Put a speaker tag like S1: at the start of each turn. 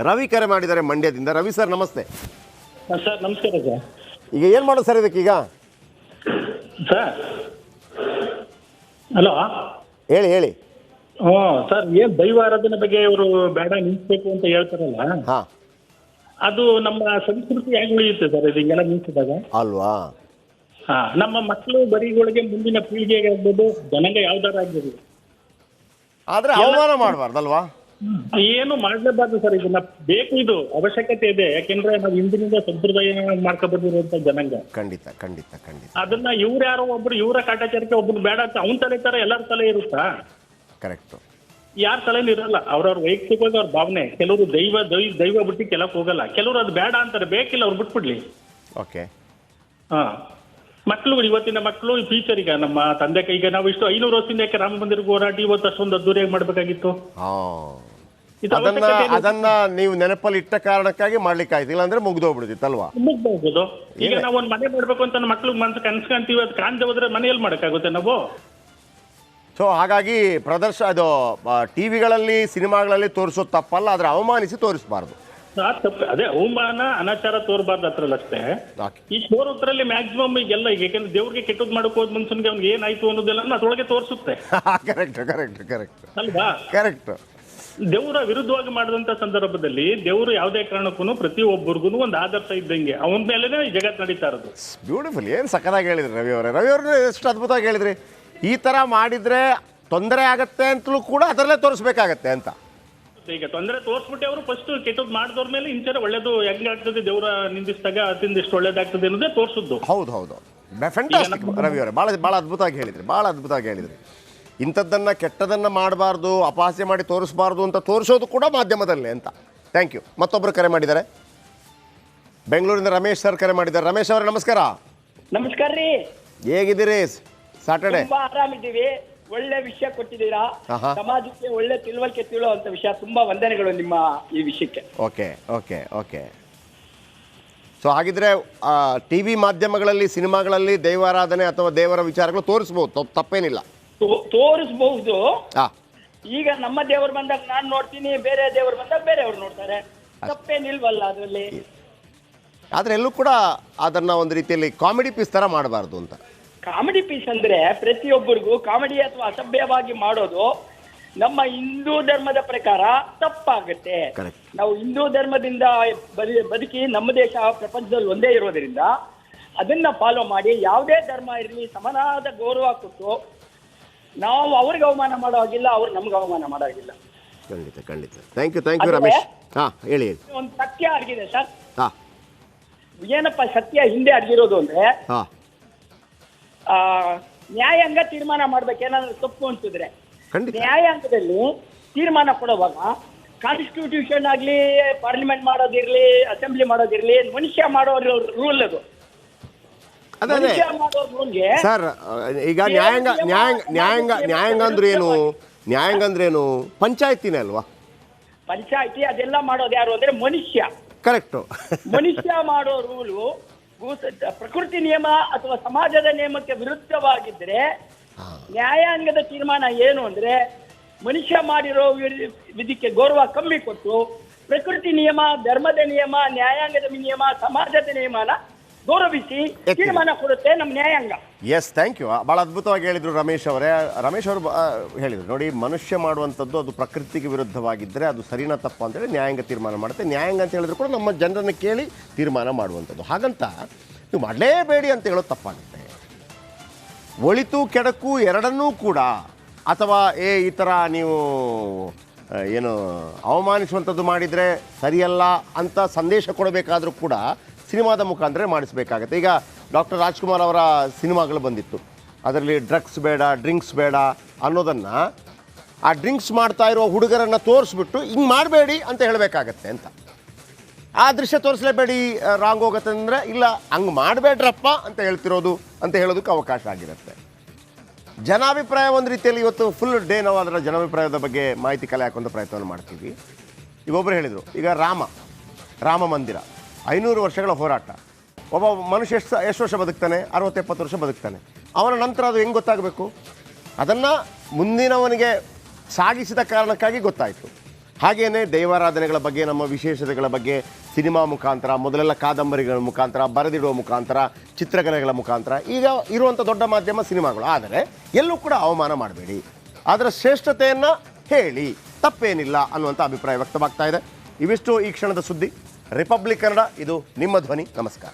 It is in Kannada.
S1: ರವಿ ಕರೆ ಮಾಡಿದ್ದಾರೆ ಮಂಡ್ಯದಿಂದ. ರವಿ ಸರ್ ನಮಸ್ತೆ.
S2: ಸರ್ ನಮಸ್ಕಾರ ಸರ್.
S1: ಈಗ ಏನು ಮಾಡೋದು ಸರ್ ಇದಕ್ಕೀಗ?
S2: ಸರ್ ಹಲೋ,
S1: ಹೇಳಿ ಹೇಳಿ.
S2: ಹ್ಞೂ ಸರ್, ಏನು ದೈವ ಆರಾಧನೆ ಬಗ್ಗೆ ಇವರು ಬೇಡ ನಿಲ್ಲಿಸ್ಬೇಕು ಅಂತ ಹೇಳ್ತಾರಲ್ಲ,
S1: ಹಾಂ,
S2: ಅದು ನಮ್ಮ ಸಂಸ್ಕೃತಿ ಹೇಗೆ ಉಳಿಯುತ್ತೆ ಸರ್ ಇದು ಹಿಂಗೆಲ್ಲ ನಿಲ್ಲಿಸಿದಾಗ?
S1: ಅಲ್ವಾ?
S2: ಹಾಂ, ನಮ್ಮ ಮಕ್ಕಳು ಬರಿಗಳಿಗೆ ಮುಂದಿನ ಪೀಳಿಗೆಗೆ ಆಗ್ಬೋದು, ಜನಾಂಗ ಯಾವ್ದಾರ ಆಗ್ಬೋದು,
S1: ಆದರೆ ಅವಮಾನ ಮಾಡಬಾರ್ದಲ್ವಾ?
S2: ಏನು ಮಾಡಲೇಬಾರ್ದು ಸರ್. ಇದನ್ನ ಬೇಕು, ಇದು ಅವಶ್ಯಕತೆ ಇದೆ. ಯಾಕೆಂದ್ರೆ ನಾವು ಹಿಂದಿನಿಂದ ಸಂಪ್ರದಾಯ ಮಾಡ್ಕೊಬಂದಿರುವಂತ ಜನಾಂಗ.
S1: ಖಂಡಿತ ಖಂಡಿತ ಖಂಡಿತ.
S2: ಅದನ್ನ ಇವ್ರು ಯಾರೋ ಒಬ್ರು ಇವರ ಕಾಟಾಚಾರಕ್ಕೆ ಒಬ್ರು ಬೇಡ ಅಂತ ಅವನ ತಲೆ ತರ ಎಲ್ಲರ ತಲೆ ಇರುತ್ತಾ?
S1: ಕರೆಕ್ಟು.
S2: ಯಾರ ತಲೆಯಲ್ಲಿ ಇರಲ್ಲ. ಅವ್ರವ್ರ ವೈಯಕ್ತಿಕವಾಗಿ ಅವ್ರ ಭಾವನೆ. ಕೆಲವರು ದೈವ ಬಿಟ್ಟು ಕೆಲಕ್ಕೆ ಹೋಗಲ್ಲ. ಕೆಲವರು ಅದು ಬೇಡ ಅಂತಾರೆ, ಬೇಕಿಲ್ಲ ಅವ್ರು ಬಿಟ್ಬಿಡ್ಲಿ.
S1: ಓಕೆ.
S2: ಹಾ, ಮಕ್ಕಳು, ಇವತ್ತಿನ ಮಕ್ಕಳು ಈ ಫ್ಯೂಚರ್, ಈಗ ನಮ್ಮ ತಂದೆ ಈಗ ನಾವು ಇಷ್ಟು 500 ವರ್ಷದಿಂದ ಯಾಕೆ ರಾಮ ಮಂದಿರಕ್ಕೆ ಹೋರಾಟ ಇವತ್ತು ಅಷ್ಟೊಂದು ಅದ್ದೂರಿಯಾಗಿ ಮಾಡ್ಬೇಕಾಗಿತ್ತು?
S1: ಅದನ್ನ ನೀವು ನೆನಪಲ್ಲಿ ಇಟ್ಟ ಕಾರಣಕ್ಕಾಗಿ ಮಾಡ್ಲಿಕ್ಕೆ ಆಯ್ತು, ಇಲ್ಲಾಂದ್ರೆ ಮುಗ್ದೋಗ್ಬಿಡುತ್ತಿತ್ತಲ್ವಾ?
S2: ಮುಗ್ದೋಗ್ಬೋದು. ಈಗ ನಾವು ಒಂದು ಮನೆ ಮಾಡ್ಬೇಕು ಅಂತ ಮಕ್ಳಿಗೆ ಮನಸ್ಸು ಕನ್ಸ್ಕೊಂತೀವಿ, ಅದು ಕಾಣ್ದೆ ಹೋದ್ರೆ ಮನೆಯಲ್ಲಿ ಮಾಡಕ್ಕಾಗುತ್ತೆ ನಾವು?
S1: ಸೊ ಹಾಗಾಗಿ ಅದು ಟಿವಿಗಳಲ್ಲಿ ಸಿನಿಮಾಗಳಲ್ಲಿ ತೋರಿಸೋದು ತಪ್ಪಲ್ಲ, ಆದ್ರೆ ಅವಮಾನಿಸಿ ತೋರಿಸಬಾರ್ದು.
S2: ತಪ್ಪು. ಅದೇ ಅವಮಾನ ಅನಾಚಾರ ತೋರ್ಬಾರ್ದು ಅದ್ರಲ್ಲಿ ಅಷ್ಟೇ. ಈ ತೋರೋದ್ರಲ್ಲಿ ಮ್ಯಾಕ್ಸಿಮಮ್ ಈಗೆಲ್ಲ, ಈಗ ಯಾಕಂದ್ರೆ ದೇವ್ರಿಗೆ ಕೆಟ್ಟದ್ ಮಾಡಕ್ ಹೋದ್ ಮನ್ಸನ್ಗೆ ಅವ್ನಿಗೆ ಏನಾಯ್ತು ಅನ್ನೋದೆಲ್ಲ ಅದ್ರೊಳಗೆ ತೋರಿಸುತ್ತೆ.
S1: ಕರೆಕ್ಟ್ ಕರೆಕ್ಟ್ ಕರೆಕ್ಟ್
S2: ಅಲ್ವಾ?
S1: ಕರೆಕ್ಟ್.
S2: ದೇವರ ವಿರುದ್ಧವಾಗಿ ಮಾಡಿದಂತ ಸಂದರ್ಭದಲ್ಲಿ ದೇವರು ಯಾವುದೇ ಕಾರಣಕ್ಕೂ ಪ್ರತಿಯೊಬ್ಬರಿಗೂ ಒಂದು ಆದರ್ಶ ಇದ್ದಂಗೆ ಅವನ ಮೇಲೆನೇ ಈ ಜಗತ್ತು ನಡೀತಾ ಇರೋದು.
S1: ಬ್ಯೂಟಿಫುಲ್. ಏನು ಸಕ್ಕದಾಗಿ ಹೇಳಿದ್ರಿ ರವಿ ಅವರೇ ಎಷ್ಟು ಅದ್ಭುತವಾಗಿ ಹೇಳಿದ್ರಿ. ಈ ತರ ಮಾಡಿದ್ರೆ ತೊಂದರೆ ಆಗತ್ತೆ ಅಂತಲೂ ಕೂಡ ಅದರಲ್ಲೇ ತೋರಿಸ್ಬೇಕಾಗತ್ತೆ ಅಂತ.
S2: ಈಗ ತೊಂದರೆ ತೋರಿಸ್ಬಿಟ್ಟೆ ಅವರು ಫಸ್ಟ್ ಕೆಟ್ಟದ್ ಮಾಡಿದವ್ರ ಮೇಲೆ ಇಂಚರ ಒಳ್ಳೇದು ಹೆಂಗಾಗ್ತದೆ, ದೇವರ ನಿಂದಿಸಿದಾಗ ಅತಿಂದ ಎಷ್ಟು ಒಳ್ಳೇದಾಗ್ತದೆ ಅನ್ನೋದೇ ತೋರಿಸುದು.
S1: ಹೌದು ಹೌದು, ಫ್ಯಾಂಟಾಸ್ಟಿಕ್ ರವಿ ಅವರೇ, ಭಾಳ ಅದ್ಭುತವಾಗಿ ಹೇಳಿದ್ರಿ. ಇಂಥದ್ದನ್ನು ಕೆಟ್ಟದನ್ನು ಮಾಡಬಾರ್ದು, ಅಪಹಾಸ್ಯ ಮಾಡಿ ತೋರಿಸಬಾರ್ದು ಅಂತ ತೋರಿಸೋದು ಕೂಡ ಮಾಧ್ಯಮದಲ್ಲೇ ಅಂತ. Thank you. ಮತ್ತೊಬ್ಬರು ಕರೆ ಮಾಡಿದ್ದಾರೆ, ಬೆಂಗಳೂರಿಂದ ರಮೇಶ್ ಸರ್ ಕರೆ ಮಾಡಿದ್ದಾರೆ. ರಮೇಶ್ ಅವರೇ ನಮಸ್ಕಾರ.
S3: ನಮಸ್ಕಾರ ರೀ.
S1: ಹೇಗಿದ್ದೀರಿ? ಸ್ಯಾಟರ್ಡೆ
S3: ತುಂಬಾ ಆರಾಮಿದ್ದೀವಿ. ಒಳ್ಳೆ ವಿಷಯ ಕೊಟ್ಟಿದ್ದೀರಾ. ಸಮಾಜಕ್ಕೆ ಒಳ್ಳೆ ತಿಳುವಳಿಕೆ ಅಂತ ವಿಷಯ. ತುಂಬಾ ವಂದನೆಗಳು ನಿಮ್ಮ ಈ ವಿಷಯಕ್ಕೆ.
S1: ಓಕೆ. ಸೊ ಹಾಗಿದ್ರೆ ಟಿವಿ ಮಾಧ್ಯಮಗಳಲ್ಲಿ, ಸಿನಿಮಾಗಳಲ್ಲಿ ದೈವಾರಾಧನೆ ಅಥವಾ ದೇವರ ವಿಚಾರಗಳು ತೋರಿಸ್ಬೋದು, ತಪ್ಪೇನಿಲ್ಲ.
S3: ತೋರಿಸಬಹುದು. ಈಗ ನಮ್ಮ ದೇವರು ಬಂದಾಗ ನಾನು ನೋಡ್ತೀನಿ, ಬೇರೆ ದೇವರು ಬಂದಾಗ ಬೇರೆಯವ್ರು ನೋಡ್ತಾರೆ, ತಪ್ಪೇನಿಲ್ವಲ್ಲ ಅದರಲ್ಲಿ.
S1: ಆದ್ರೆ ಎಲ್ಲೂ ಕೂಡ ಅದನ್ನ ಒಂದು ರೀತಿಯಲ್ಲಿ ಕಾಮಿಡಿ ಪೀಸ್ ತರ ಮಾಡಬಾರ್ದು ಅಂತ.
S3: ಕಾಮಿಡಿ ಪೀಸ್ ಅಂದ್ರೆ ಪ್ರತಿಯೊಬ್ಬರಿಗೂ ಕಾಮಿಡಿ ಅಥವಾ ಅಸಭ್ಯವಾಗಿ ಮಾಡೋದು ನಮ್ಮ ಹಿಂದೂ ಧರ್ಮದ ಪ್ರಕಾರ ತಪ್ಪಾಗುತ್ತೆ. ನಾವು ಹಿಂದೂ ಧರ್ಮದಿಂದ ಬದುಕಿ ನಮ್ಮ ದೇಶ ಪ್ರಪಂಚದಲ್ಲಿ ಒಂದೇ ಇರೋದ್ರಿಂದ ಅದನ್ನ ಫಾಲೋ ಮಾಡಿ, ಯಾವುದೇ ಧರ್ಮ ಇರಲಿ ಸಮನಾದ ಗೌರವ ಕೊಟ್ಟು ನಾವು ಅವ್ರಿಗೆ ಅವಮಾನ ಮಾಡೋ ಹಾಗಿಲ್ಲ, ಅವ್ರು ನಮ್ಗೆ ಅವಮಾನ ಮಾಡೋ ಹಾಗಿಲ್ಲ.
S1: ಖಂಡಿತ. Thank you Ramesh. ಹೇಳಿ.
S3: ಒಂದು ಸತ್ಯ ಅಡಗಿದೆ ಸರ್. ಏನಪ್ಪ ಸತ್ಯ ಹಿಂದೆ ಅಡಗಿರೋದು ಅಂದ್ರೆ, ನ್ಯಾಯಾಂಗ ತೀರ್ಮಾನ ಮಾಡ್ಬೇಕು ಏನಾದ್ರು ತಪ್ಪು ಅಂತಿದ್ರೆ. ನ್ಯಾಯಾಂಗದಲ್ಲಿ ತೀರ್ಮಾನ ಕೊಡುವಾಗ ಕಾನ್ಸ್ಟಿಟ್ಯೂಷನ್ ಆಗ್ಲಿ, ಪಾರ್ಲಿಮೆಂಟ್ ಮಾಡೋದಿರ್ಲಿ, ಅಸೆಂಬ್ಲಿ ಮಾಡೋದಿರ್ಲಿ, ಮನುಷ್ಯ ಮಾಡೋ ರೂಲ್ ಅದು.
S1: ಸರ್ ಈಗ ನ್ಯಾಯಾಂಗ ಅಂದ್ರೇನು? ಪಂಚಾಯತಿನೇ ಅಲ್ವಾ?
S3: ಪಂಚಾಯತಿ ಅದೆಲ್ಲ ಮಾಡೋದು ಯಾರು ಅಂದ್ರೆ ಮನುಷ್ಯ.
S1: ಕರೆಕ್ಟ್.
S3: ಮನುಷ್ಯ ಮಾಡೋ ರೂಲು ಪ್ರಕೃತಿ ನಿಯಮ ಅಥವಾ ಸಮಾಜದ ನಿಯಮಕ್ಕೆ ವಿರುದ್ಧವಾಗಿದ್ರೆ ನ್ಯಾಯಾಂಗದ ತೀರ್ಮಾನ ಏನು ಅಂದ್ರೆ, ಮನುಷ್ಯ ಮಾಡಿರೋ ವಿಧಿಗೆ ಗೌರವ ಕಮ್ಮಿ ಕೊಟ್ಟು ಪ್ರಕೃತಿ ನಿಯಮ, ಧರ್ಮದ ನಿಯಮ, ನ್ಯಾಯಾಂಗದ ನಿಯಮ, ಸಮಾಜದ ನಿಯಮನ ಗೌರವಿಸಿ ತೀರ್ಮಾನ ಕೊಡುತ್ತೆ ನಮ್ಮ ನ್ಯಾಯಾಂಗ.
S1: Yes, thank you. ಭಾಳ ಅದ್ಭುತವಾಗಿ ಹೇಳಿದರು ರಮೇಶ್ ಅವರು ಹೇಳಿದರು ನೋಡಿ, ಮನುಷ್ಯ ಮಾಡುವಂಥದ್ದು ಅದು ಪ್ರಕೃತಿಗೆ ವಿರುದ್ಧವಾಗಿದ್ದರೆ ಅದು ಸರಿನಾ ತಪ್ಪು ಅಂತೇಳಿ ನ್ಯಾಯಾಂಗ ತೀರ್ಮಾನ ಮಾಡುತ್ತೆ. ನ್ಯಾಯಾಂಗ ಅಂತ ಹೇಳಿದ್ರು ಕೂಡ ನಮ್ಮ ಜನರನ್ನು ಕೇಳಿ ತೀರ್ಮಾನ ಮಾಡುವಂಥದ್ದು. ಹಾಗಂತ ನೀವು ಮಾಡಲೇಬೇಡಿ ಅಂತ ಹೇಳೋದು ತಪ್ಪಾಗುತ್ತೆ. ಒಳಿತು ಕೆಡಕು ಎರಡನ್ನೂ ಕೂಡ, ಅಥವಾ ಈ ಥರ ನೀವು ಏನು ಅವಮಾನಿಸುವಂಥದ್ದು ಮಾಡಿದರೆ ಸರಿಯಲ್ಲ ಅಂತ ಸಂದೇಶ ಕೊಡಬೇಕಾದ್ರೂ ಕೂಡ ಸಿನಿಮಾದ ಮುಖಾಂತರ ಮಾಡಿಸ್ಬೇಕಾಗತ್ತೆ. ಈಗ ಡಾಕ್ಟರ್ ರಾಜ್ಕುಮಾರ್ ಅವರ ಸಿನಿಮಾಗಳು ಬಂದಿತ್ತು, ಅದರಲ್ಲಿ ಡ್ರಿಂಕ್ಸ್ ಬೇಡ ಅನ್ನೋದನ್ನು ಆ ಡ್ರಿಂಕ್ಸ್ ಮಾಡ್ತಾ ಇರೋ ಹುಡುಗರನ್ನು ತೋರಿಸ್ಬಿಟ್ಟು ಹಿಂಗೆ ಮಾಡಬೇಡಿ ಅಂತ ಹೇಳಬೇಕಾಗತ್ತೆ ಅಂತ. ಆ ದೃಶ್ಯ ತೋರಿಸಲೇಬೇಡಿ, ರಾಂಗ್ ಹೋಗುತ್ತೆ ಅಂದರೆ ಇಲ್ಲ ಹಂಗೆ ಮಾಡಬೇಡ್ರಪ್ಪ ಅಂತ ಹೇಳೋದಕ್ಕೆ ಅವಕಾಶ ಆಗಿರುತ್ತೆ. ಜನಾಭಿಪ್ರಾಯ ಒಂದು ರೀತಿಯಲ್ಲಿ ಇವತ್ತು ಫುಲ್ ಡೇ ನಾವು ಅದರ ಜನಾಭಿಪ್ರಾಯದ ಬಗ್ಗೆ ಮಾಹಿತಿ ಕಲೆ ಹಾಕುವಂಥ ಪ್ರಯತ್ನವನ್ನು ಮಾಡ್ತೀವಿ. ಈಗ ಒಬ್ಬರು ಹೇಳಿದರು, ಈಗ ರಾಮ ಮಂದಿರ 500 ವರ್ಷಗಳ ಹೋರಾಟ. ಒಬ್ಬ ಮನುಷ್ಯ ಎಷ್ಟು ವರ್ಷ ಬದುಕ್ತಾನೆ? 60-70 ವರ್ಷ ಬದುಕ್ತಾನೆ. ಅವನ ನಂತರ ಅದು ಹೆಂಗೆ ಗೊತ್ತಾಗಬೇಕು? ಅದನ್ನು ಮುಂದಿನವನಿಗೆ ಸಾಗಿಸಿದ ಕಾರಣಕ್ಕಾಗಿ ಗೊತ್ತಾಯಿತು. ಹಾಗೆಯೇ ದೈವಾರಾಧನೆಗಳ ಬಗ್ಗೆ, ನಮ್ಮ ವಿಶೇಷತೆಗಳ ಬಗ್ಗೆ ಸಿನಿಮಾ ಮುಖಾಂತರ, ಮೊದಲೆಲ್ಲ ಕಾದಂಬರಿಗಳ ಮುಖಾಂತರ, ಬರೆದಿಡುವ ಮುಖಾಂತರ, ಚಿತ್ರಕಲೆಗಳ ಮುಖಾಂತರ, ಈಗ ಇರುವಂಥ ದೊಡ್ಡ ಮಾಧ್ಯಮ ಸಿನಿಮಾಗಳು. ಆದರೆ ಎಲ್ಲೂ ಕೂಡ ಅವಮಾನ ಮಾಡಬೇಡಿ, ಅದರ ಶ್ರೇಷ್ಠತೆಯನ್ನು ಹೇಳಿ, ತಪ್ಪೇನಿಲ್ಲ ಅನ್ನುವಂಥ ಅಭಿಪ್ರಾಯ ವ್ಯಕ್ತವಾಗ್ತಾ ಇದೆ. ಇವಿಷ್ಟು ಈ ಕ್ಷಣದ ಸುದ್ದಿ. ರಿಪಬ್ಲಿಕ್ ಕನ್ನಡ, ಇದು ನಿಮ್ಮ ಧ್ವನಿ. ನಮಸ್ಕಾರ.